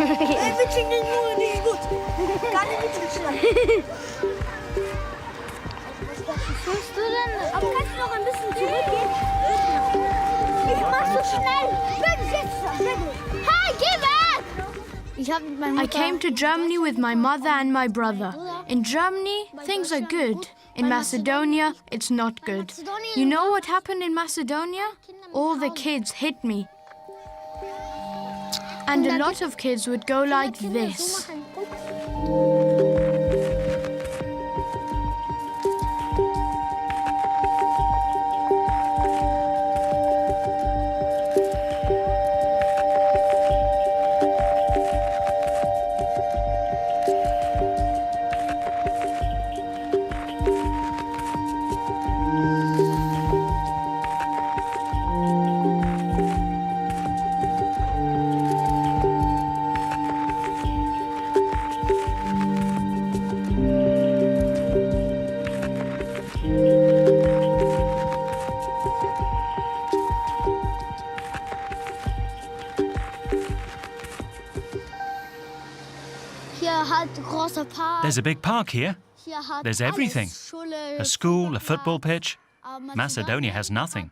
Wir klingeln nur nicht gut. Gar nicht mitgeschlagen. Was tust du denn? Aber kannst du noch ein bisschen zurückgehen? Ich mach so schnell. Bitte, sitz da, bitte. Hey, geh weg! I came to Germany with my mother and my brother. In Germany, things are good. In Macedonia, it's not good. You know what happened in Macedonia? All the kids hit me. And a lot of kids would go like this. There's a big park here. There's everything. A school, a football pitch. Macedonia has nothing.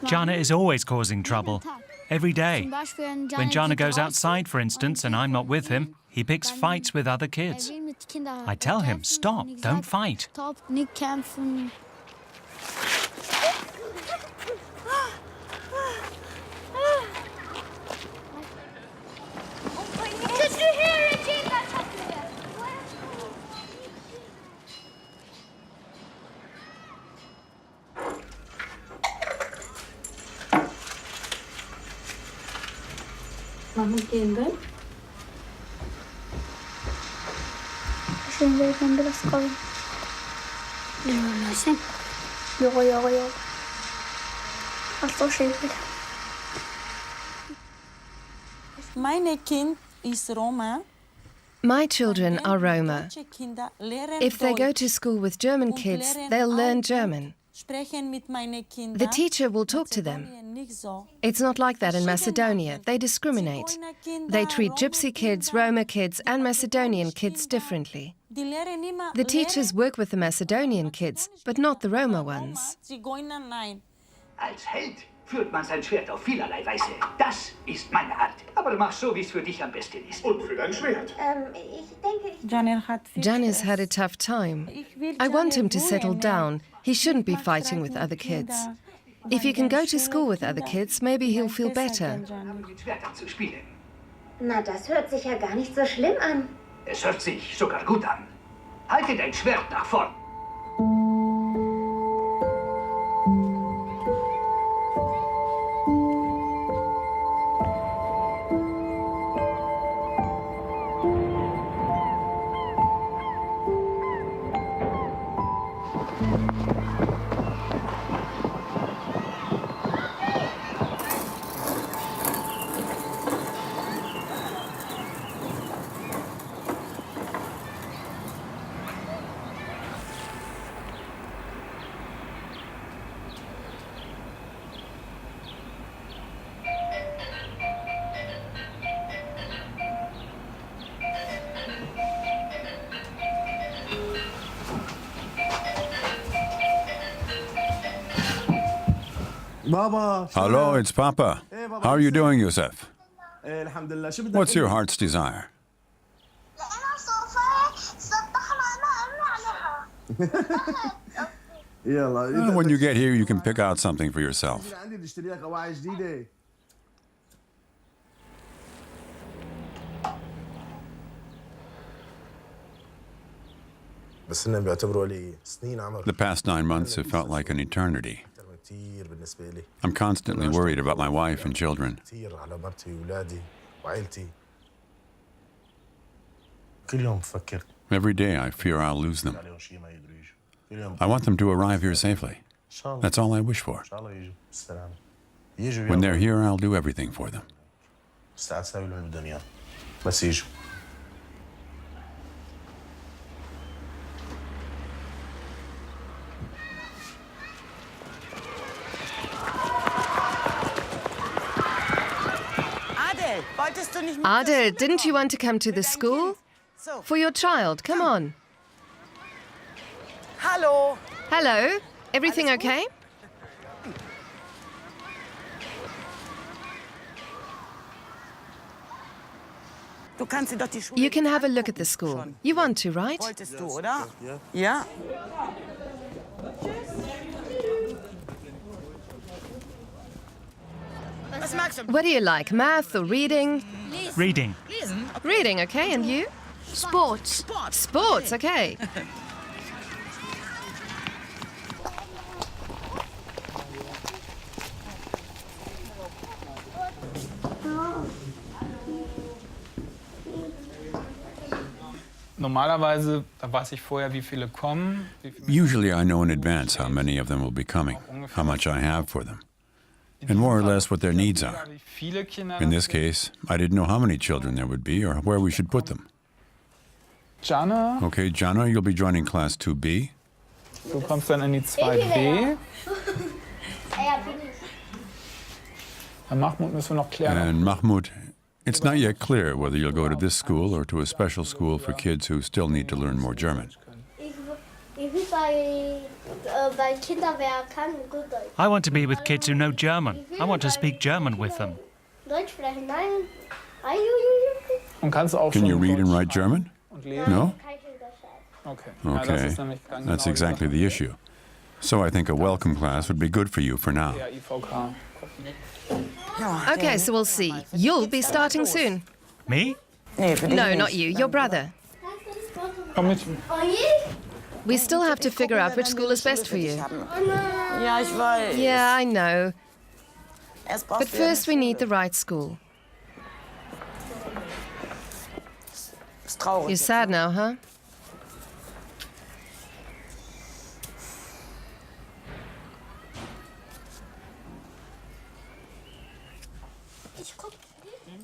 Djaner is always causing trouble. Every day. When Djaner goes outside, for instance, and I'm not with him, he picks fights with other kids. I tell him, stop, don't fight. My children are Roma. If they go to school with German kids, they'll learn German. The teacher will talk to them. It's not like that in Macedonia. They discriminate. They treat Gypsy kids, Roma kids, and Macedonian kids differently. The teachers work with the Macedonian kids, but not the Roma ones. Als Held führt man sein Schwert auf vielerlei Weise. Das ist meine Art. Aber mach so, wie es für dich am besten ist. Und für dein Schwert. Djaner's had a tough time. I want him to settle down. He shouldn't be fighting with other kids. If he can go to school with other kids, maybe he'll feel better. Na, das hört sich ja gar nicht so schlimm an. Es hört sich sogar gut an. Halte dein Schwert nach vorn. Hello, it's Papa. How are you doing, Yusuf? What's your heart's desire? When you get here, you can pick out something for yourself. The past 9 months have felt like an eternity. I'm constantly worried about my wife and children. Every day I fear I'll lose them. I want them to arrive here safely. That's all I wish for. When they're here, I'll do everything for them. Adel, didn't you want to come to the school? For your child, come on. Hallo. Hello, everything okay? You can have a look at the school. You want to, right? Wolltest du, oder? Ja. What do you like, math or reading? Reading. Reading, okay, and you? Sports. Sports, okay. Normalerweise, da weiß ich vorher, wie viele kommen. Usually I know in advance how many of them will be coming, how much I have for them, and more or less what their needs are. In this case, I didn't know how many children there would be or where we should put them. Jana, Okay, Jana, you'll be joining class 2B. du kommst dann in die 2B. Bei Mahmoud müssen wir noch klären. And Mahmoud, it's not yet clear whether you'll go to this school or to a special school for kids who still need to learn more German. I want to be with kids who know German. I want to speak German with them. Und kannst du auch Can schon you read and write German? und lesen? No? Okay. Ja, das Okay, ist nämlich ganz that's genau exactly die the issue. So I think a welcome class would be good for you for now. Sache. Ja, IVK. Okay, so we'll see. You'll be starting soon. Me? Nee, für dich No, nicht. not you, your brother. Komm mit. We still have to figure out which school is best for you. Ja, ich weiß. Yeah, I know. Erst But brauchst du ja first we need the right school. Ist traurig. You're sad now, huh?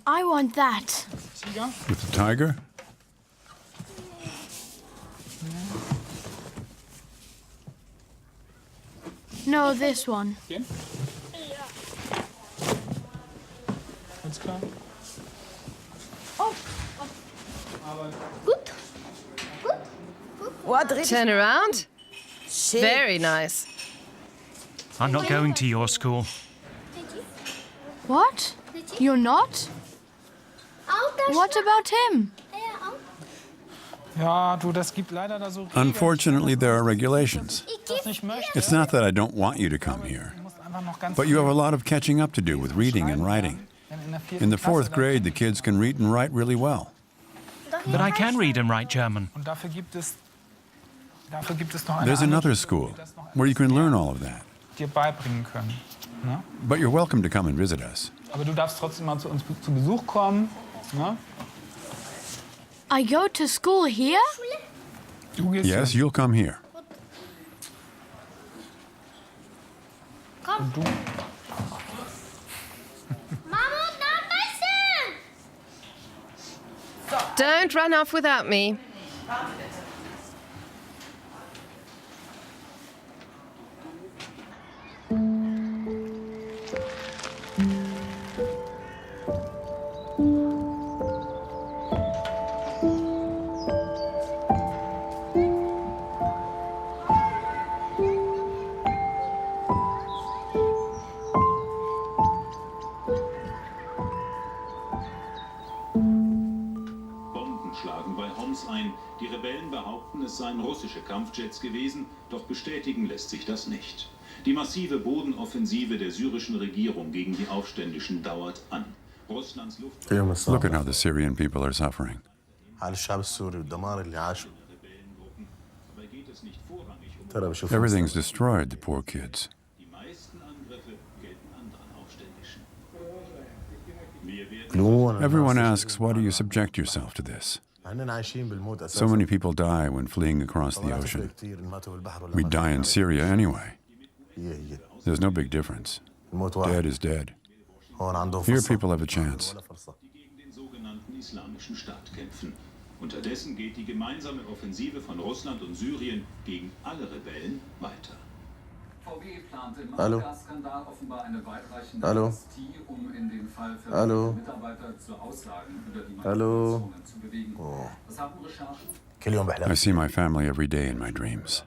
I want that. With the tiger? No, this one. Gehen? Ganz klar. Oh, dreh dich. Turn around. Shit. Very nice. I'm not going to your school. What? You're not? What about him? Ja, du, das gibt leider da so Regeln. Unfortunately, there are regulations. Das nicht möchte. It's not that I don't want you to come here, Du musst einfach noch ganz but you have a lot of catching up to do with reading and writing. Denn in der vierten In the Klasse fourth dann- grade, the kids can read and write really well. But I can read and write German. Und dafür gibt es noch eine There's andere another Schule, school die das noch where you can learn all of that. dir beibringen können. Ne? But you're welcome to come and visit us. Aber du darfst trotzdem mal zu uns zu Besuch kommen. Ne? I go to school here? Du gehst Yes, hin. you'll come here. Und du, Don't run off without me. Bomben schlagen bei Homs ein. Die Rebellen behaupten, es seien russische Kampfjets gewesen, doch bestätigen lässt sich das nicht. Die massive Bodenoffensive der syrischen Regierung gegen die Aufständischen dauert an. Russlands Luft... Look at how the Syrian people are suffering. Rebellengruppen. Dabei geht es nicht vorrangig um... Everything's destroyed, the poor kids. Die meisten Angriffe gelten anderen Aufständischen. Wir werden... Everyone asks, why do you subject yourself to this? So many people die when fleeing across the ocean. We die in Syria anyway. There's no big difference. Dead is dead. Here people have a chance. gegen den sogenannten Islamischen Staat kämpfen. Unterdessen geht die gemeinsame Offensive von Russland und Syrien gegen alle Rebellen weiter. Hallo. Hallo. Hallo. Hallo. Oh. I see my family every day in my dreams.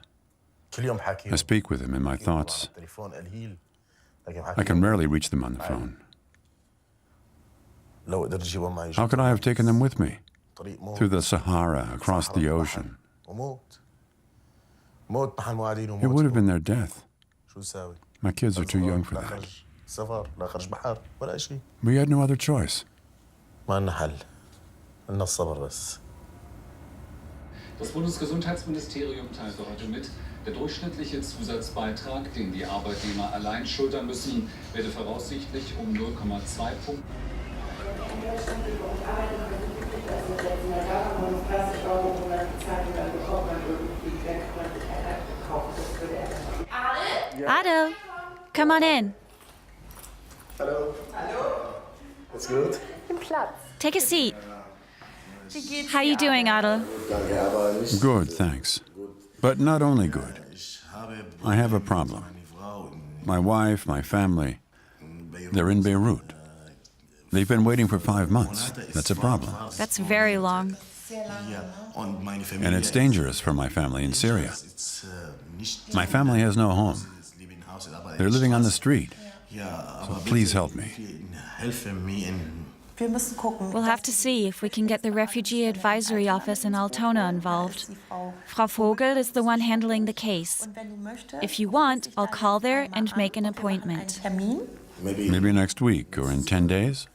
I speak with them in my thoughts. I can rarely reach them on the phone. How could I have taken them with me? Through the Sahara, across the ocean. It would have been their death. My kids are too young for that. We had no other choice. Das Bundesgesundheitsministerium teilte heute mit, der durchschnittliche Zusatzbeitrag, den die Arbeitnehmer allein schultern müssen, werde voraussichtlich um 0,2 Punkte. Adel, come on in. Hello. That's good. Take a seat. How you doing, Adel? Good, thanks. But not only good. I have a problem. My wife, my family, they're in Beirut. They've been waiting for 5 months. That's a problem. That's very long. And it's dangerous for my family in Syria. My family has no home. They're living on the street. So please help me. We'll have to see if we can get the Refugee Advisory Office in Altona involved. Frau Vogel is the one handling the case. If you want, I'll call there and make an appointment. Maybe next week or in 10 days?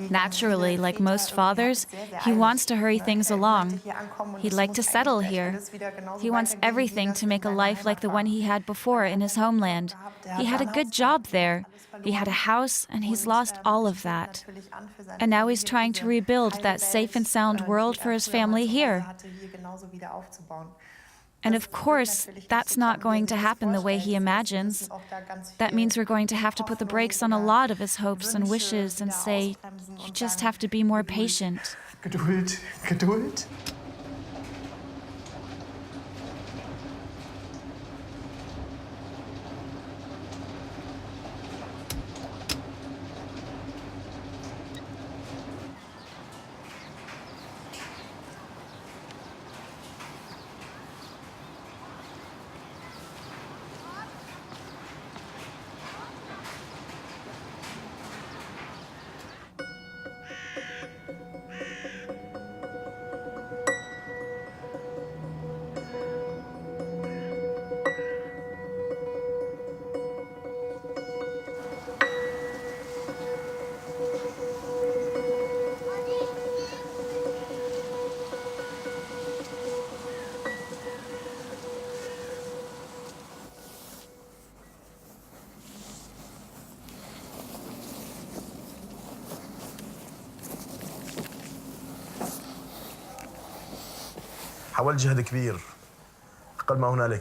Naturally, like most fathers, he wants to hurry things along. He'd like to settle here. He wants everything to make a life like the one he had before in his homeland. He had a good job there. He had a house, and he's lost all of that. And now he's trying to rebuild that safe and sound world for his family here. And of course, that's not going to happen the way he imagines. That means we're going to have to put the brakes on a lot of his hopes and wishes and say, you just have to be more patient. Geduld, Geduld.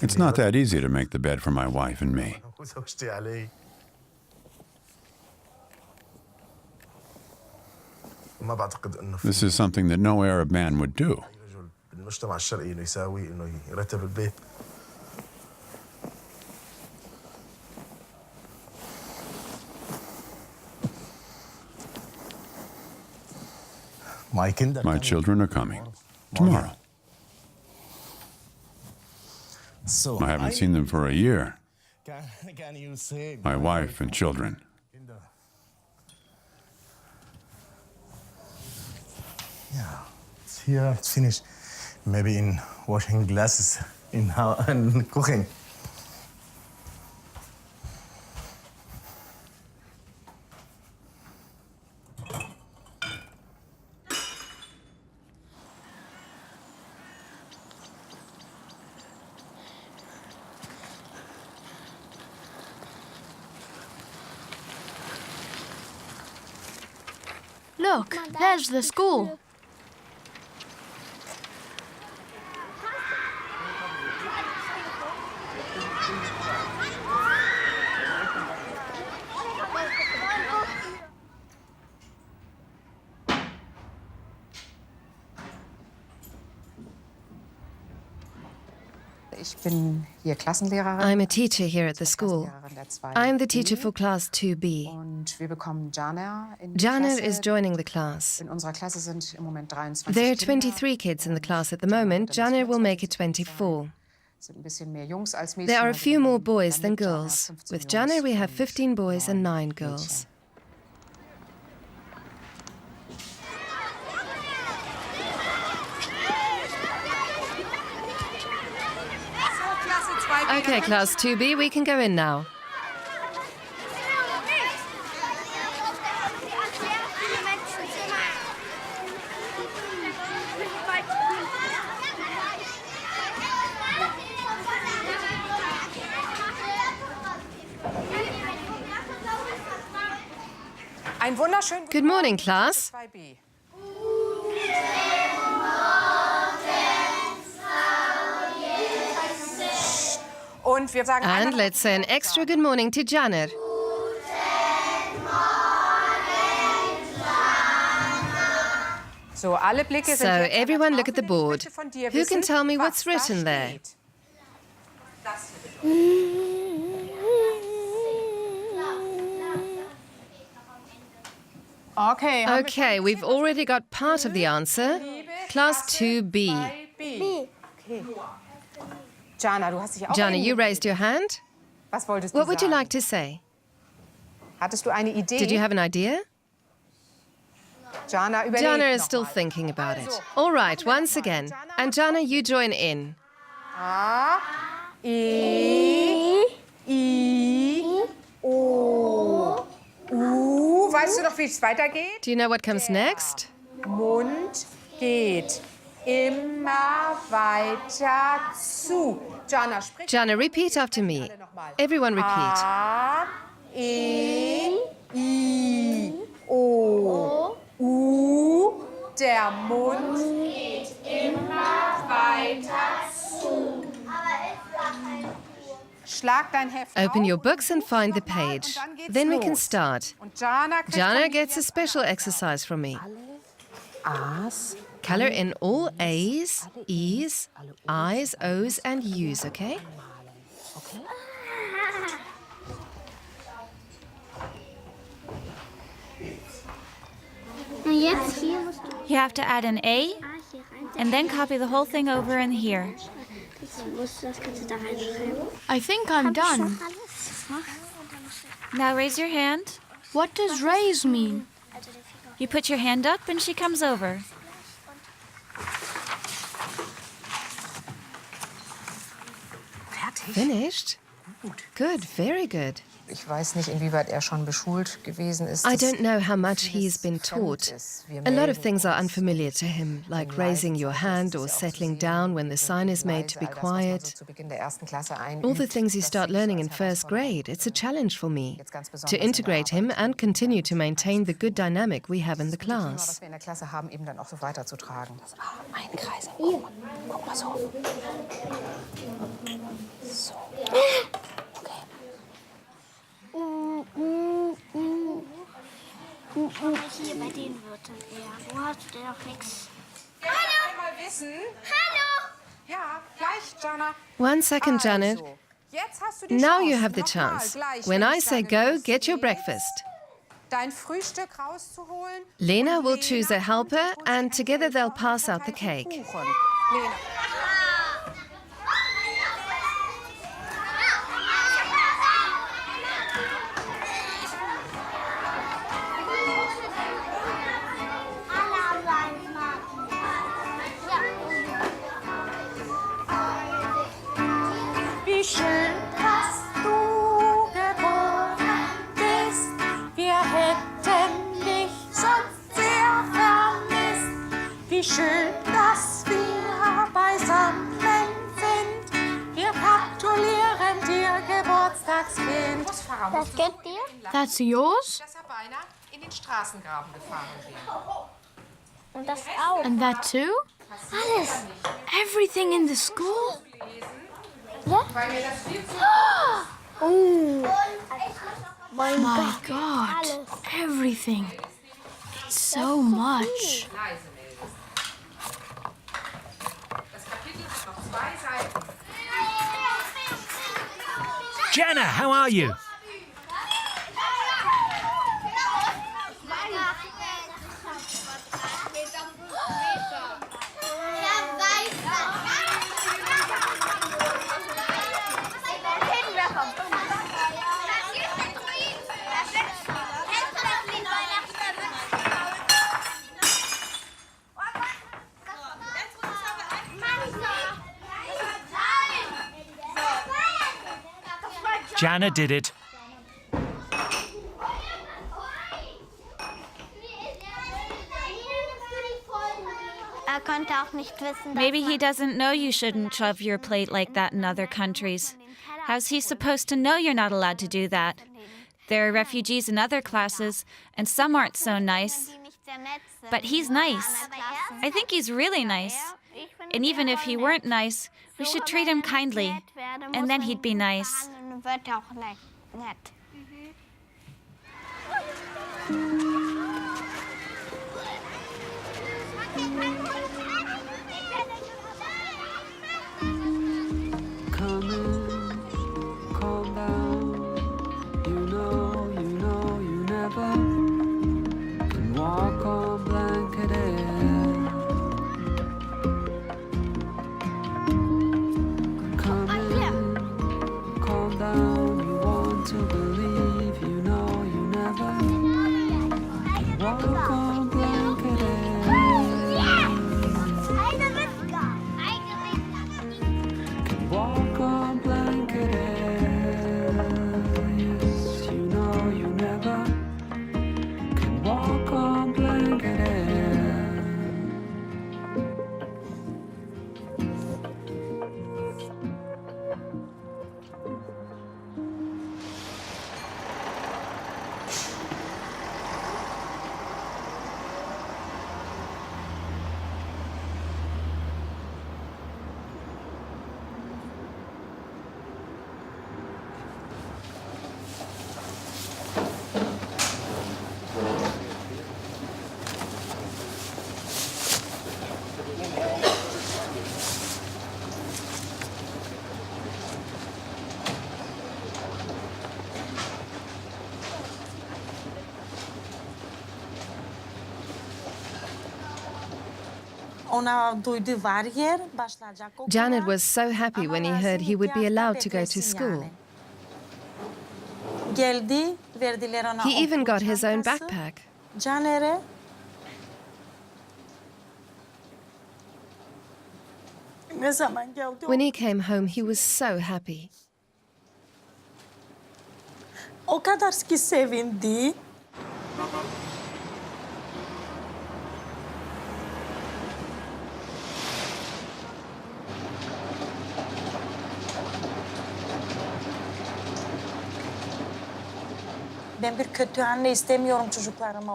It's not that easy to make the bed for my wife and me. This is something that no Arab man would do. My children are coming tomorrow. I haven't seen them for a year. My wife and children. Yeah, it's here, it's finished. Maybe in washing glasses, in and cooking. Look, there's the school. I'm a teacher here at the school. I'm the teacher for class 2B. Djaner is joining the class. There are 23 kids in the class at the moment. Djaner will make it 24. There are a few more boys than girls. With Djaner, we have 15 boys and 9 girls. Okay, class 2B, we can go in now. Good morning, class. And let's say an extra good morning to Djaner. So everyone look at the board. Who can tell me what's written there? Okay, we've already got part of the answer. Class 2B. Djaner, you raised your hand. What would you like to say? Did you have an idea? Djaner is still thinking about it. All right, once again. And Djaner, you join in. Do you know what comes next? Mund geht immer weiter zu. Djaner, repeat after me. Everyone repeat. A, E, I, O, U. Der Mund geht immer weiter zu. Schlag dein Heft Open your books and find the page. Then we can start. Djaner gets a special exercise from me. Color in all A's, E's, I's, O's and U's, okay? You have to add an A and then copy the whole thing over in here. I think I'm done. Now raise your hand. What does raise mean? You put your hand up and she comes over. Finished? Good, very good. I don't know how much he's been taught. A lot of things are unfamiliar to him, like raising your hand or settling down when the sign is made to be quiet. All the things you start learning in first grade, it's a challenge for me to integrate him and continue to maintain the good dynamic we have in the class. Hier bei den Wörtern eher. Wo hast du denn noch nichts? Hallo! 1 second, Djaner. Now you have the chance. When I say go, get your breakfast. Lena will choose a helper and together they'll pass out the cake. Wie schön, dass du geboren bist. Wir hätten dich sonst sehr vermisst. Wie schön, dass wir beisammen sind. Wir gratulieren dir, Geburtstagskind. Das geht dir? That's yours? In den Straßengraben gefahren wäre. Und das auch. And that too? Alles. Everything in the school? Ja? My God, everything. It's so much. Das Kapitel hat noch 2 Seiten. Jenna, how are you? Jana did it. Maybe he doesn't know you shouldn't shove your plate like that in other countries. How's he supposed to know you're not allowed to do that? There are refugees in other classes, and some aren't so nice. But he's nice. I think he's really nice. And even if he weren't nice, we should treat him kindly. And then he'd be nice. Come in, calm down. You know, you never can walk on blanket air. Come in, calm down. You want to believe, you know, you never can walk on blanket air. Walk on blanket air. Yes, you know you never can walk on blanket air. Janet was so happy when he heard he would be allowed to go to school. He even got his own backpack. When he came home, he was so happy. O kadar ki sevindi.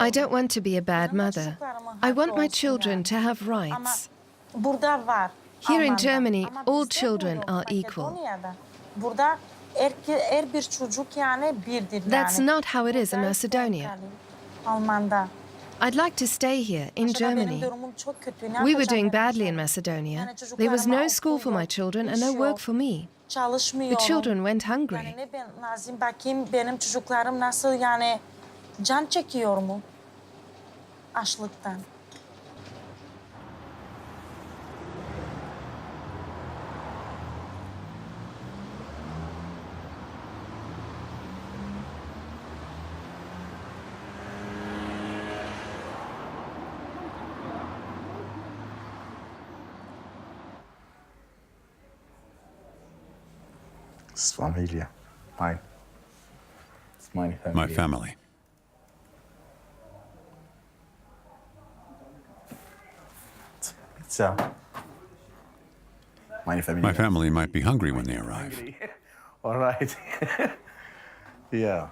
I don't want to be a bad mother. I want my children to have rights. Here in Germany, all children are equal. That's not how it is in Macedonia. I'd like to stay here in Germany. We were doing badly in Macedonia. There was no school for my children and no work for me. The children went hungry. Benim çocuklarım nasıl yani can çekiyor mu açlıktan? It's Familie. Mine. It's my family. My family. Pizza. My family might be hungry when they arrive. All right. Yeah.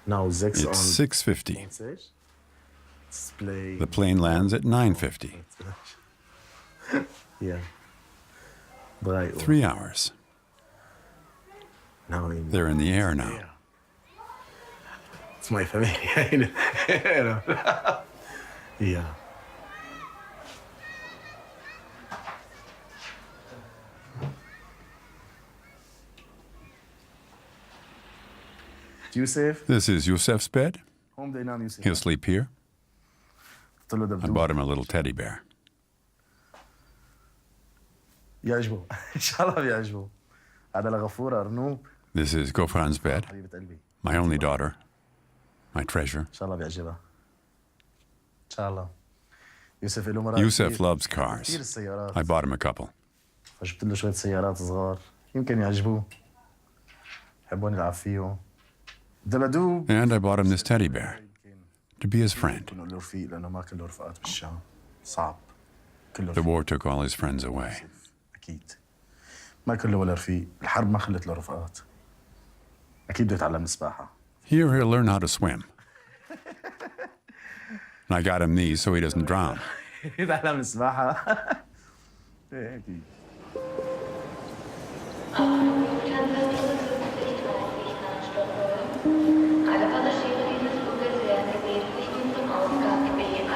Now It's 6:50. The plane lands at 9:50. Yeah. 3 hours. They're in the air now. It's my family. Yeah. Yusuf? This is Yusuf's bed. Home day now, Yusuf. He'll sleep here. I bought him a little teddy bear. يعجبه إن شاء الله بيعجبه. هذا لغفورة أرنوب. This is Ghofran's bed. حبيبة قلبي. My only daughter. My treasure. إن شاء الله بيعجبها. إن شاء الله. يوسف له مرات. Yusuf loves cars. I bought him a couple. فجبت له شوية سيارات صغار يمكن يعجبوه. يحبون يلعب فيهم. دبدوب. And I bought him this teddy bear to be his friend. يكون له رفيق لأنه ما كله رفقات بالشام. صعب. كله The war took all his friends away. أكيد. ما كله ولا رفيق. الحرب ما خلت له رفقات. أكيد بده يتعلم السباحة. Here he'll learn how to swim. And I got him these so he doesn't drown. يتعلم السباحة. إيه أكيد. Alle Passagiere dieses Fluges werden gebeten, sich nun zum Ausgang beeilen.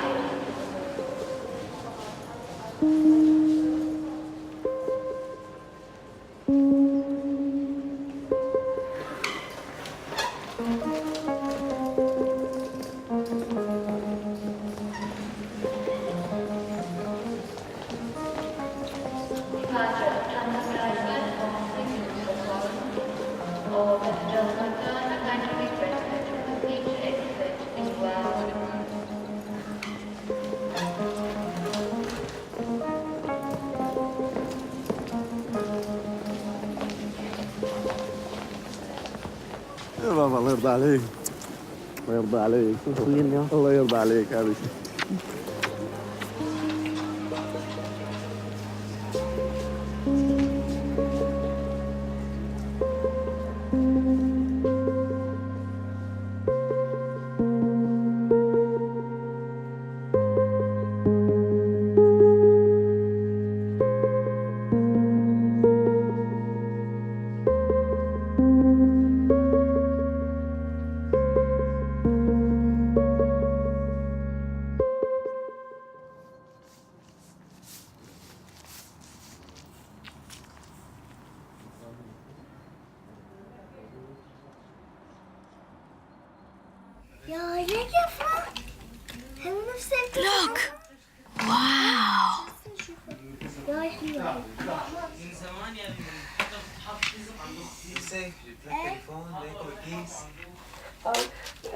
يا بابا الله يرضى عليك. الله يرضى عليك. الله يرضى عليك هذا شيء. Look! Wow!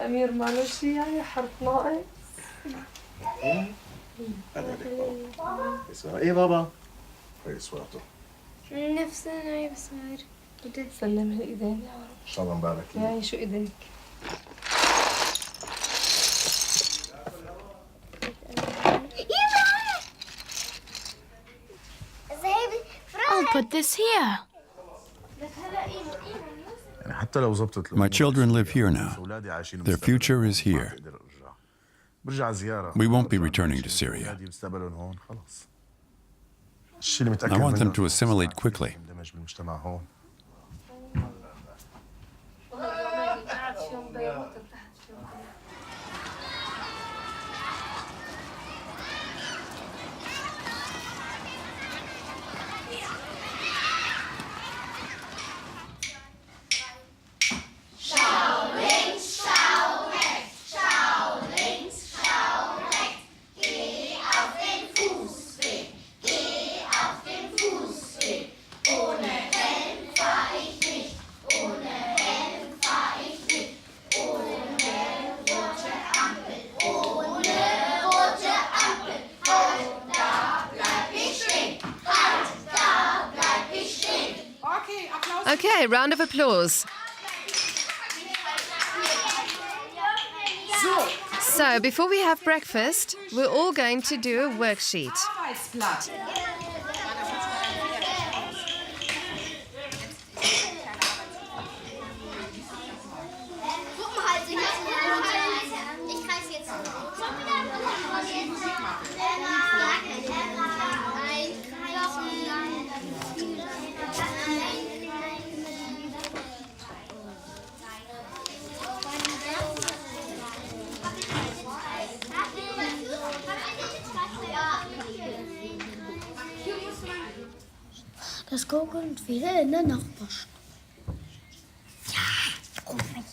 أمير مالوش يعني حرف ناقص. إيه بابا؟ إيه سويته. نفسنا بصير. سلم الإيدين يا رب. إن شاء الله مبارك. يعيشوا إيديك. I'll put this here. My children live here now. Their future is here. We won't be returning to Syria. I want them to assimilate quickly. Okay, round of applause. So, before we have breakfast, we're all going to do a worksheet. uns gucken und viele in der Nachbarschaft. Ja, ruf mich.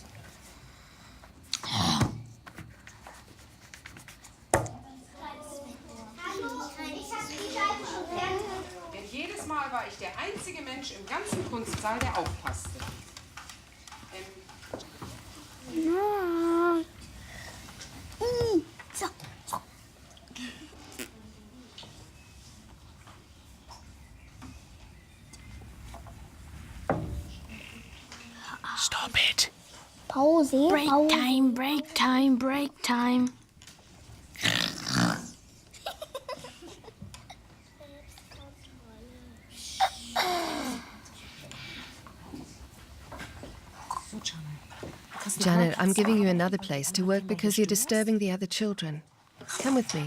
Denn jedes Mal war ich der einzige Mensch im ganzen Kunstsaal, der aufpasste. Ja. So. Stop it. Pause. Break time, break time, break time. Janet, I'm giving you another place to work because you're disturbing the other children. Come with me.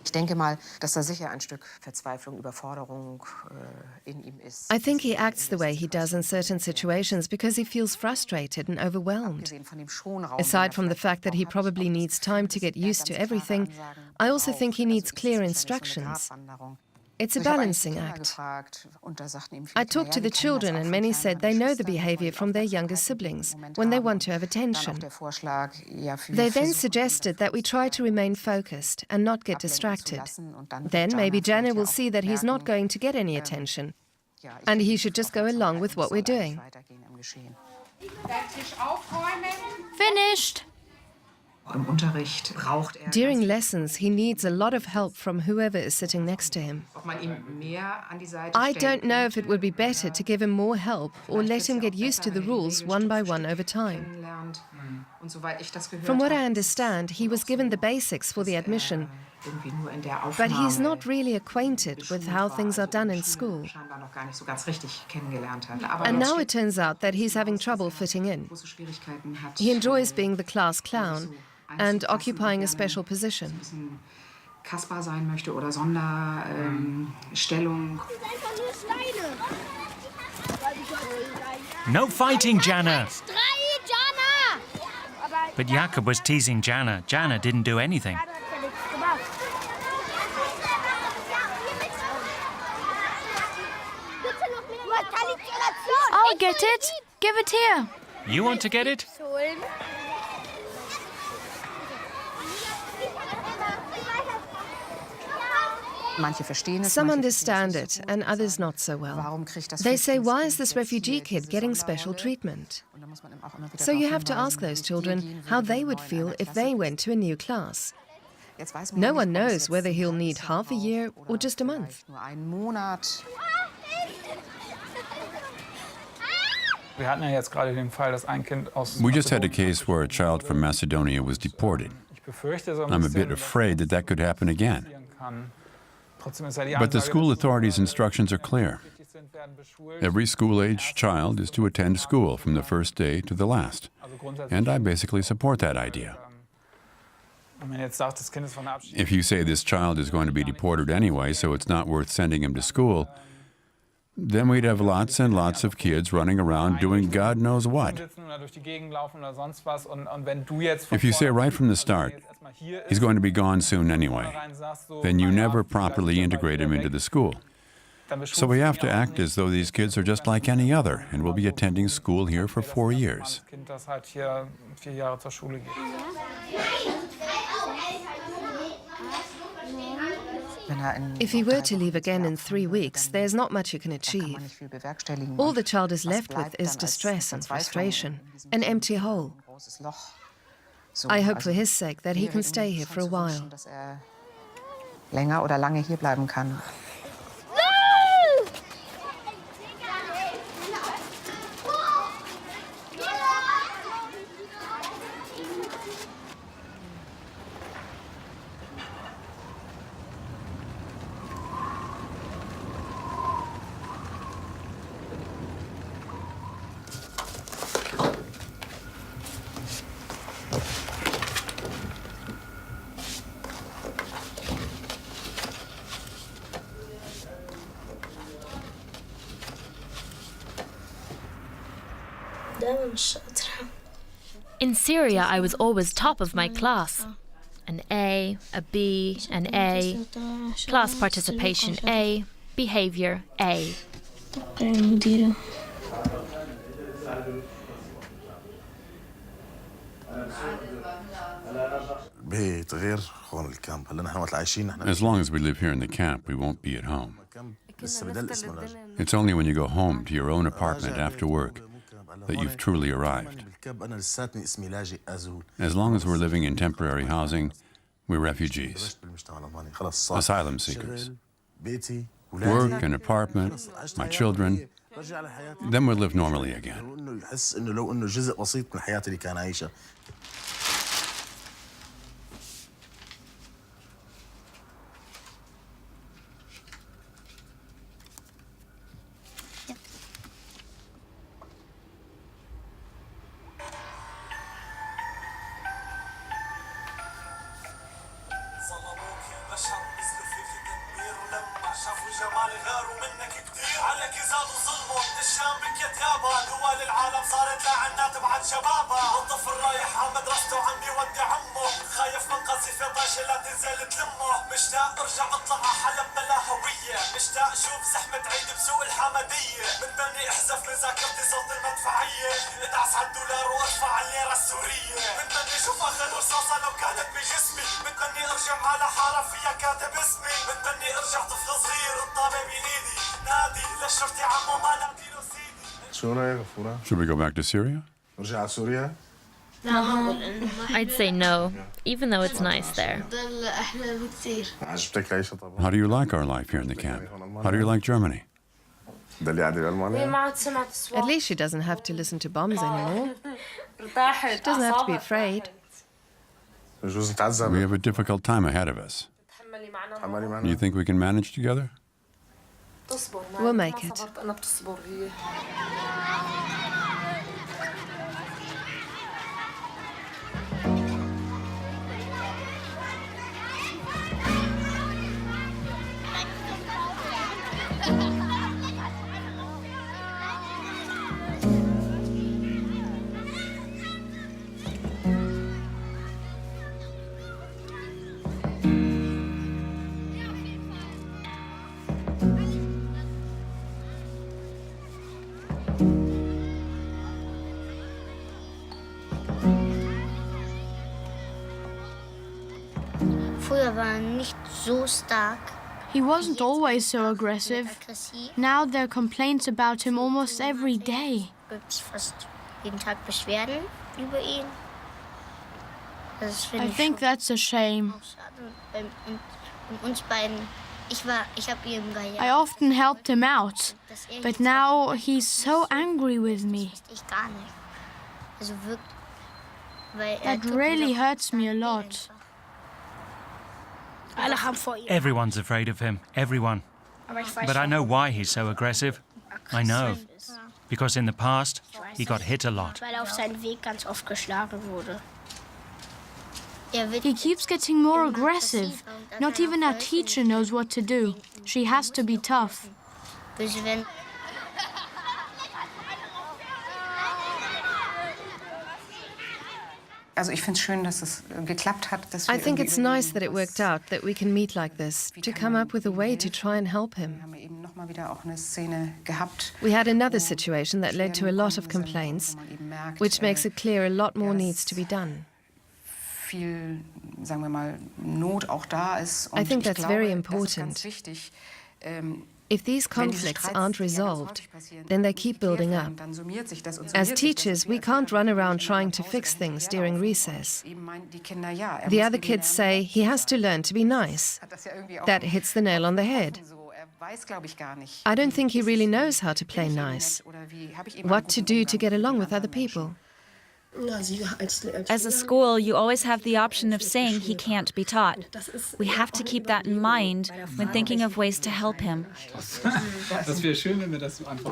Ich denke mal, dass da sicher ein Stück Verzweiflung, Überforderung in ihm ist. I think he acts the way he does in certain situations because he feels frustrated and overwhelmed. Aside from the fact that he probably needs time to get used to everything, I also think he needs clear instructions. It's a balancing act. I talked to the children and many said they know the behavior from their younger siblings when they want to have attention. They then suggested that we try to remain focused and not get distracted. Then maybe Djaner will see that he's not going to get any attention and he should just go along with what we're doing. Finished! During lessons, he needs a lot of help from whoever is sitting next to him. I don't know if it would be better to give him more help or let him get used to the rules one by one over time. From what I understand, he was given the basics for the admission, but he's not really acquainted with how things are done in school. And now it turns out that he's having trouble fitting in. He enjoys being the class clown and occupying a special position. Kaspar sein möchte oder Sonderstellung. No fighting, Djaner! But Jakob was teasing Djaner. Djaner didn't do anything. I'll get it. Give it here. You want to get it? Some understand it, and others not so well. They say, why is this refugee kid getting special treatment? So you have to ask those children how they would feel if they went to a new class. No one knows whether he'll need half a year or just a month. We just had a case where a child from Macedonia was deported. I'm a bit afraid that that could happen again. But the school authorities' instructions are clear. Every school-aged child is to attend school from the first day to the last. And I basically support that idea. If you say this child is going to be deported anyway, so it's not worth sending him to school, then we'd have lots and lots of kids running around doing God knows what. If you say right from the start, he's going to be gone soon anyway, then you never properly integrate him into the school. So we have to act as though these kids are just like any other and will be attending school here for 4 years. If he were to leave again in 3 weeks, there's not much you can achieve. All the child is left with is distress and frustration, an empty hole. I hope for his sake that he can stay here for a while. Länger oder lange hier bleiben kann. In Syria, I was always top of my class. an A, a B, an A, class participation A, behavior A. As long as we live here in the camp, we won't be at home. It's only when you go home to your own apartment after work that you've truly arrived. As long as we're living in temporary housing, we're refugees, asylum seekers. Work, an apartment, my children, then we'll live normally again. Should we go back to Syria? I'd say no, even though it's nice there. How do you like our life here in the camp? How do you like Germany? At least she doesn't have to listen to bombs anymore. She doesn't have to be afraid. We have a difficult time ahead of us. Do you think we can manage together? We'll make it. He wasn't always so aggressive. Now there are complaints about him almost every day. I think that's a shame. I often helped him out, but now he's so angry with me. That really hurts me a lot. Everyone's afraid of him, everyone. But I know why he's so aggressive. I know. Because in the past, he got hit a lot. He keeps getting more aggressive. Not even our teacher knows what to do. She has to be tough. I think it's nice that it worked out, that we can meet like this, to come up with a way to try and help him. We had another situation that led to a lot of complaints, which makes it clear a lot more needs to be done. I think that's very important. If these conflicts aren't resolved, then they keep building up. As teachers, we can't run around trying to fix things during recess. The other kids say he has to learn to be nice. That hits the nail on the head. I don't think he really knows how to play nice, what to do to get along with other people. As a school, you always have the option of saying he can't be taught. We have to keep that in mind when thinking of ways to help him.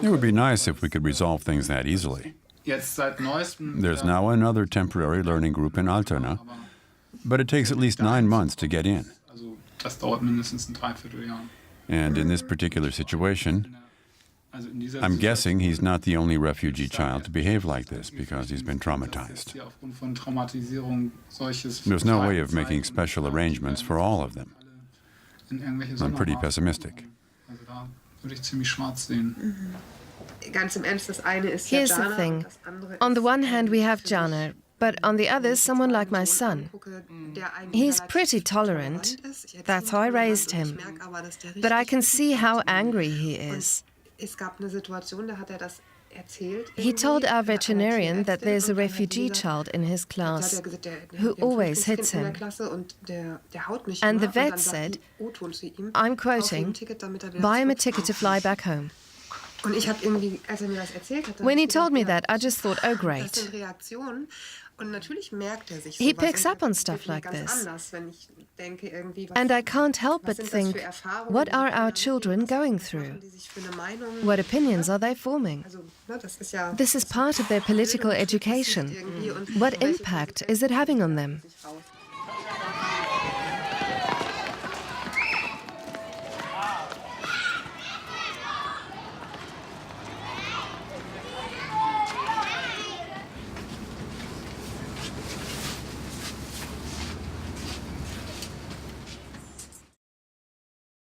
It would be nice if we could resolve things that easily. There's now another temporary learning group in Altona, but it takes at least 9 months to get in. And in this particular situation, I'm guessing he's not the only refugee child to behave like this because he's been traumatized. There's no way of making special arrangements for all of them. I'm pretty pessimistic. Here's the thing. On the one hand, we have Djaner, but on the other, someone like my son. He's pretty tolerant. That's how I raised him. But I can see how angry he is. He told our veterinarian that there's a refugee child in his class who always hits him. And the vet said, I'm quoting, buy him a ticket to fly back home. When he told me that, I just thought, oh great. He picks up on stuff like this. And I can't help but think, what are our children going through? What opinions are they forming? This is part of their political education. What impact is it having on them?